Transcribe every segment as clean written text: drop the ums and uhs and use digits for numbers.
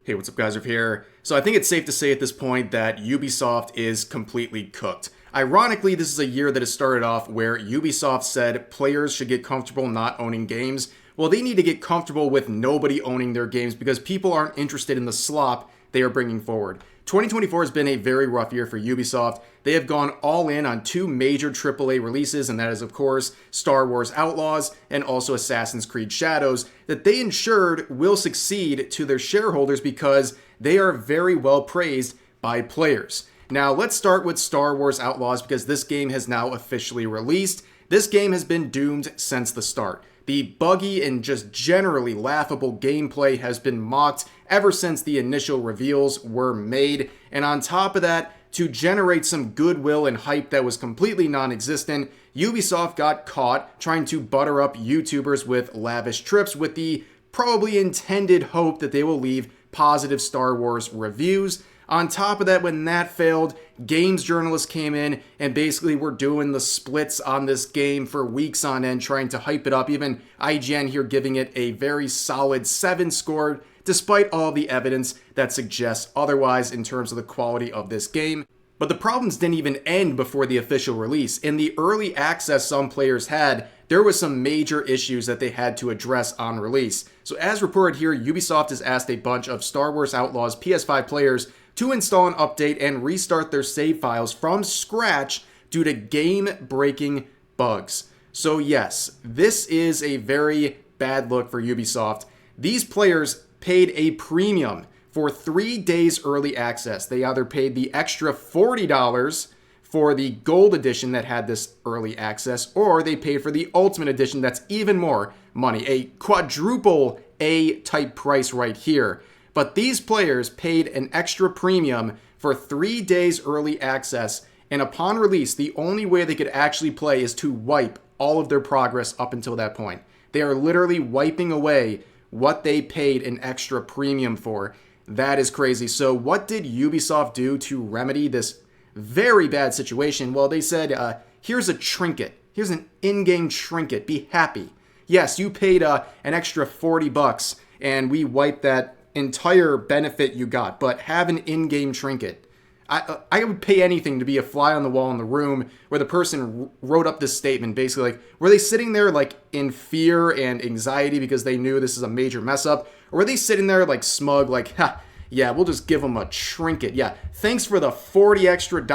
Hey, what's up guys, Riff here. So I think it's safe to say at this point that Ubisoft is completely cooked. Ironically, this is a year that has started off where Ubisoft said players should get comfortable not owning games. Well, they need to get comfortable with nobody owning their games because people aren't interested in the slop they are bringing forward. 2024 has been a very rough year for Ubisoft. They have gone all in on two major AAA releases, and that is, of course, Star Wars Outlaws and also Assassin's Creed Shadows, that they ensured will succeed to their shareholders because they are very well praised by players. Now, let's start with Star Wars Outlaws because this game has now officially released. This game has been doomed since the start. The buggy and just generally laughable gameplay has been mocked ever since the initial reveals were made. And on top of that, to generate some goodwill and hype that was completely non-existent, Ubisoft got caught trying to butter up YouTubers with lavish trips with the probably intended hope that they will leave positive Star Wars reviews. On top of that, when that failed, games journalists came in and basically were doing the splits on this game for weeks on end, trying to hype it up. Even IGN here giving it a very solid 7 score, despite all the evidence that suggests otherwise in terms of the quality of this game. But the problems didn't even end before the official release. In the early access some players had, there was some major issues that they had to address on release. So as reported here, Ubisoft has asked a bunch of Star Wars Outlaws PS5 players to install an update and restart their save files from scratch due to game-breaking bugs. So yes, this is a very bad look for Ubisoft. These players paid a premium for 3 days early access. They either paid the extra $40 for the gold edition that had this early access, or they paid for the ultimate edition that's even more money, a quadruple A type price right here. But these players paid an extra premium for 3 days early access, and upon release, the only way they could actually play is to wipe all of their progress up until that point. They are literally wiping away what they paid an extra premium for. That is crazy. So what did Ubisoft do to remedy this very bad situation? Well, they said, here's a trinket. Here's an in-game trinket. Be happy. Yes, you paid an extra $40, and we wiped that entire benefit you got, but have an in-game trinket. I would pay anything to be a fly on the wall in the room where the person wrote up this statement, basically like, were they sitting there like in fear and anxiety because they knew this is a major mess up? Or were they sitting there like smug, like, ha, yeah, we'll just give them a trinket. Yeah, thanks for the $40 extra,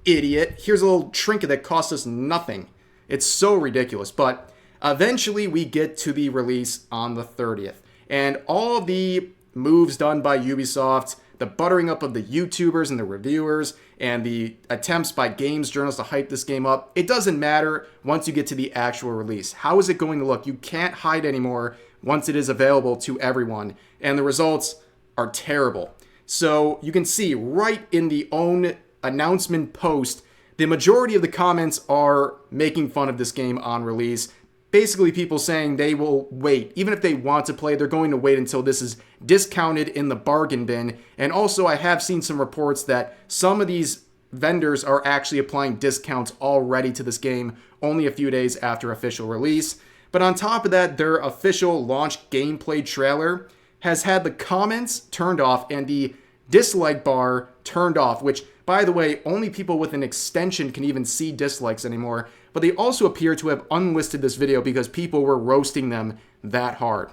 idiot. Here's a little trinket that cost us nothing. It's so ridiculous. But eventually we get to the release on the 30th. And all of the moves done by Ubisoft, the buttering up of the YouTubers and the reviewers, and the attempts by games journalists to hype this game up, it doesn't matter once you get to the actual release. How is it going to look? You can't hide anymore once it is available to everyone, and the results are terrible. So you can see right in the own announcement post, the majority of the comments are making fun of this game on release. Basically, people saying they will wait. Even if they want to play, they're going to wait until this is discounted in the bargain bin. And also, I have seen some reports that some of these vendors are actually applying discounts already to this game only a few days after official release. But on top of that, their official launch gameplay trailer has had the comments turned off and the dislike bar turned off, which, by the way, only people with an extension can even see dislikes anymore. But they also appear to have unlisted this video because people were roasting them that hard.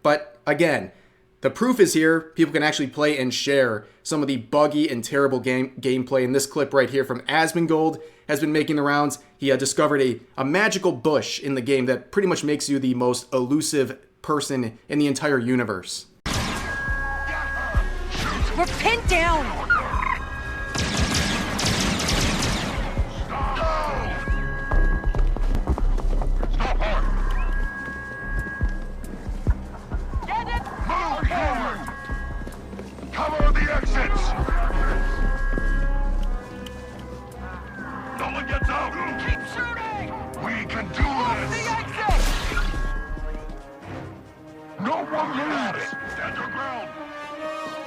But again, the proof is here. People can actually play and share some of the buggy and terrible gameplay. And this clip right here from Asmongold has been making the rounds. He discovered a magical bush in the game that pretty much makes you the most elusive person in the entire universe. We're pinned down! Cover the exits! No one gets out! Keep shooting! We can do this! The exit! No one leaves! Stand your ground!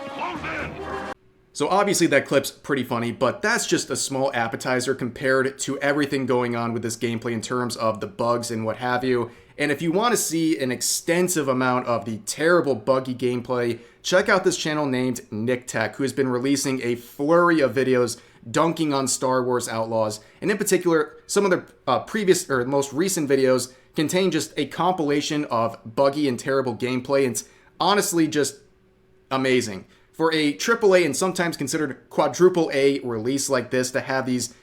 Close in! So obviously that clip's pretty funny, but that's just a small appetizer compared to everything going on with this gameplay in terms of the bugs and what have you. And if you want to see an extensive amount of the terrible buggy gameplay, check out this channel named Nick Tech, who has been releasing a flurry of videos dunking on Star Wars Outlaws. And in particular, some of the previous or most recent videos contain just a compilation of buggy and terrible gameplay. And it's honestly just amazing. For a AAA and sometimes considered quadruple A release like this to have these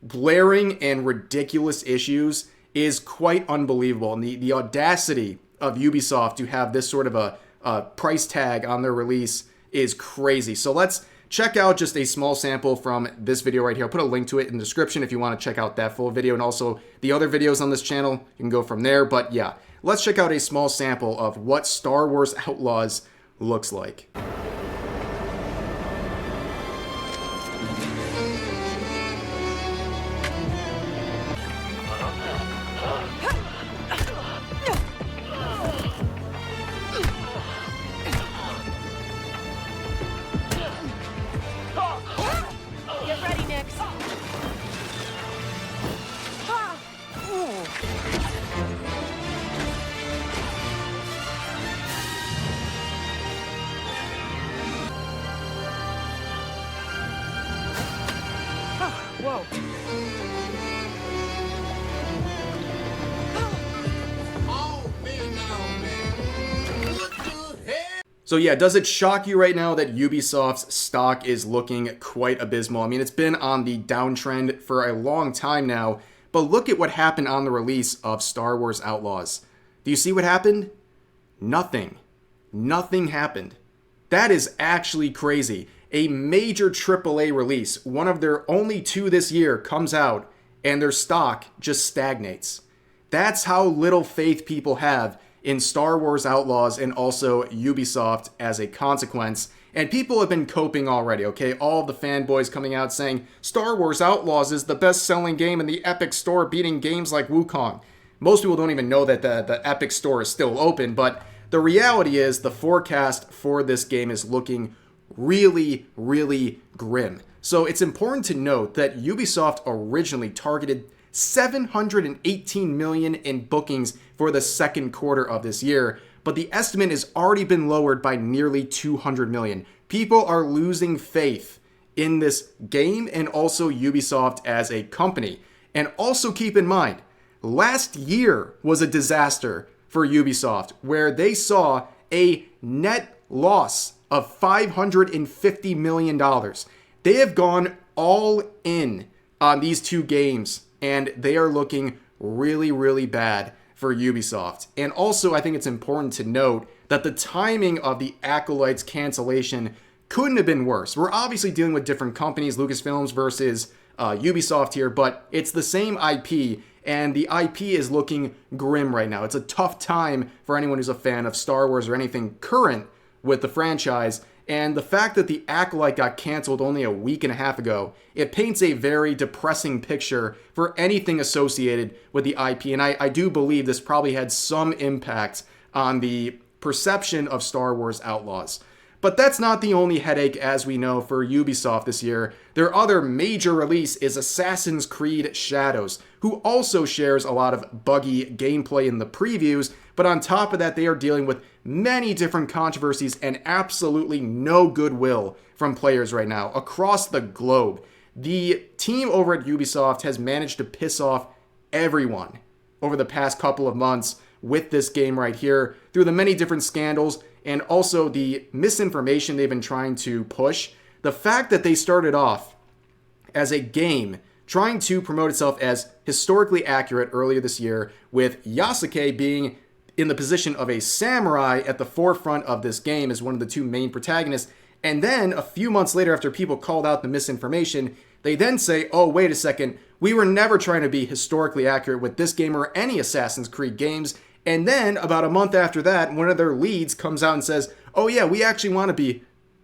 glaring and ridiculous issues is quite unbelievable. And the audacity of Ubisoft to have this sort of a price tag on their release is crazy. So let's check out just a small sample from this video right here. I'll put a link to it in the description if you want to check out that full video, and also the other videos on this channel. You can go from there. But yeah, let's check out a small sample of what Star Wars Outlaws looks like. Get ready, Nix. Whoa. So yeah, does it shock you right now that Ubisoft's stock is looking quite abysmal? I mean, it's been on the downtrend for a long time now, but look at what happened on the release of Star Wars Outlaws. Do you see what happened? Nothing. Nothing happened. That is actually crazy. A major AAA release, one of their only two this year, comes out and their stock just stagnates. That's how little faith people have in Star Wars Outlaws and also Ubisoft as a consequence. And people have been coping already, okay? All of the fanboys coming out saying, Star Wars Outlaws is the best-selling game in the Epic Store, beating games like Wukong. Most people don't even know that the Epic Store is still open, but the reality is the forecast for this game is looking really, really grim. So it's important to note that Ubisoft originally targeted 718 million in bookings for the second quarter of this year, but the estimate has already been lowered by nearly 200 million. People are losing faith in this game and also Ubisoft as a company. And also keep in mind, last year was a disaster for Ubisoft, where they saw a net loss of $550 million. They have gone all in on these two games, and they are looking really, really bad for Ubisoft. And also, I think it's important to note that the timing of the Acolyte's cancellation couldn't have been worse. We're obviously dealing with different companies, Lucasfilms versus Ubisoft here, but it's the same IP, and the IP is looking grim right now. It's a tough time for anyone who's a fan of Star Wars or anything current with the franchise. And the fact that the Acolyte got canceled only a week and a half ago, it paints a very depressing picture for anything associated with the IP. And I do believe this probably had some impact on the perception of Star Wars Outlaws. But that's not the only headache, as we know, for Ubisoft this year. Their other major release is Assassin's Creed Shadows, who also shares a lot of buggy gameplay in the previews, but on top of that, they are dealing with many different controversies and absolutely no goodwill from players right now across the globe. The team over at Ubisoft has managed to piss off everyone over the past couple of months with this game right here through the many different scandals and also the misinformation they've been trying to push. The fact that they started off as a game trying to promote itself as historically accurate earlier this year, with Yasuke being in the position of a samurai at the forefront of this game as one of the two main protagonists, and then a few months later, after people called out the misinformation, they then say, oh, wait a second, we were never trying to be historically accurate with this game or any Assassin's Creed games. And then about a month after that, one of their leads comes out and says, oh yeah, we actually want to be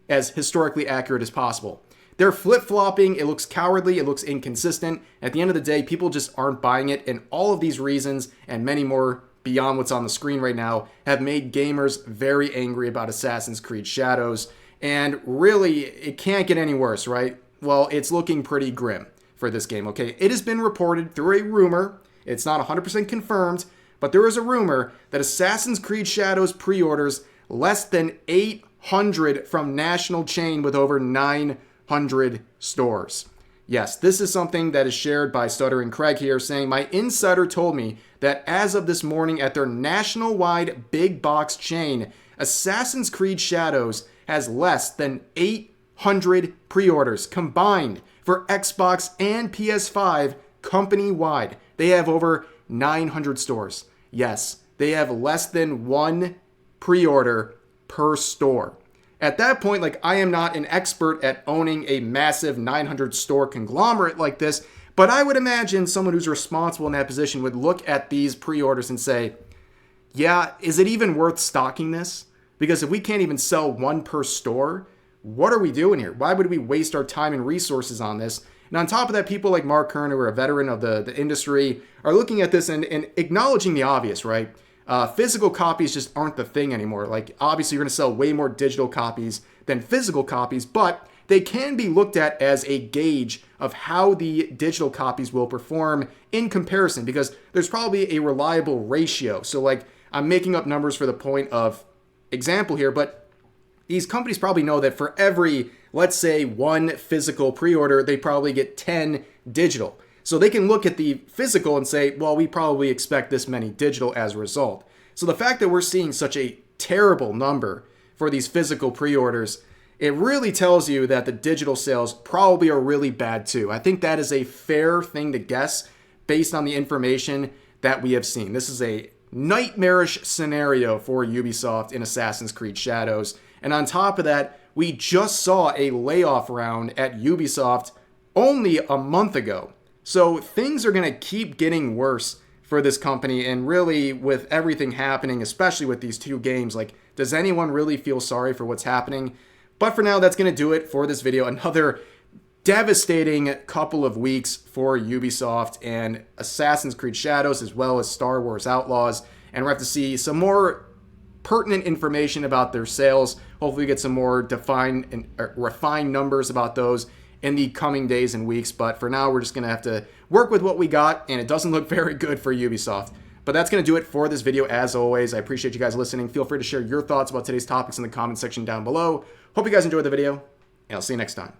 as historically accurate as possible. They're flip-flopping, it looks cowardly, it looks inconsistent. At the end of the day, people just aren't buying it, and all of these reasons, and many more beyond what's on the screen right now, have made gamers very angry about Assassin's Creed Shadows. And really, it can't get any worse, right? Well, it's looking pretty grim for this game, okay? It has been reported through a rumor, it's not 100% confirmed, but but there is a rumor that Assassin's Creed Shadows pre-orders less than 800 from national chain with over 900 stores. Yes, this is something that is shared by Stuttering Craig here, saying, my insider told me that as of this morning at their national-wide big box chain, Assassin's Creed Shadows has less than 800 pre-orders combined for Xbox and PS5 company-wide. They have over 900 stores. Yes, they have less than one pre-order per store. At that point, like, I am not an expert at owning a massive 900 store conglomerate like this, but I would imagine someone who's responsible in that position would look at these pre-orders and say, yeah, is it even worth stocking this? Because if we can't even sell one per store, what are we doing here? Why would we waste our time and resources on this? And on top of that, people like Mark Kern, who are a veteran of the industry, are looking at this and acknowledging the obvious, right? Physical copies just aren't the thing anymore. Like, obviously, you're going to sell way more digital copies than physical copies, but they can be looked at as a gauge of how the digital copies will perform in comparison, because there's probably a reliable ratio. So, like, I'm making up numbers for the point of example here, but these companies probably know that for every, let's say, one physical pre-order, they probably get 10 digital. So they can look at the physical and say, well, we probably expect this many digital as a result. So the fact that we're seeing such a terrible number for these physical pre-orders, it really tells you that the digital sales probably are really bad too. I think that is a fair thing to guess based on the information that we have seen. This is a nightmarish scenario for Ubisoft in Assassin's Creed Shadows. And on top of that, we just saw a layoff round at Ubisoft only a month ago. So things are going to keep getting worse for this company, and really with everything happening, especially with these two games, like, does anyone really feel sorry for what's happening? But for now, that's going to do it for this video. Another devastating couple of weeks for Ubisoft and Assassin's Creed Shadows, as well as Star Wars Outlaws, and we're going to have to see some more pertinent information about their sales. Hopefully we get some more defined and refined numbers about those in the coming days and weeks, but for now we're just going to have to work with what we got, and it doesn't look very good for Ubisoft. But that's going to do it for this video. As always, I appreciate you guys listening. Feel free to share your thoughts about today's topics in the comment section down below. Hope you guys enjoyed the video, and I'll see you next time.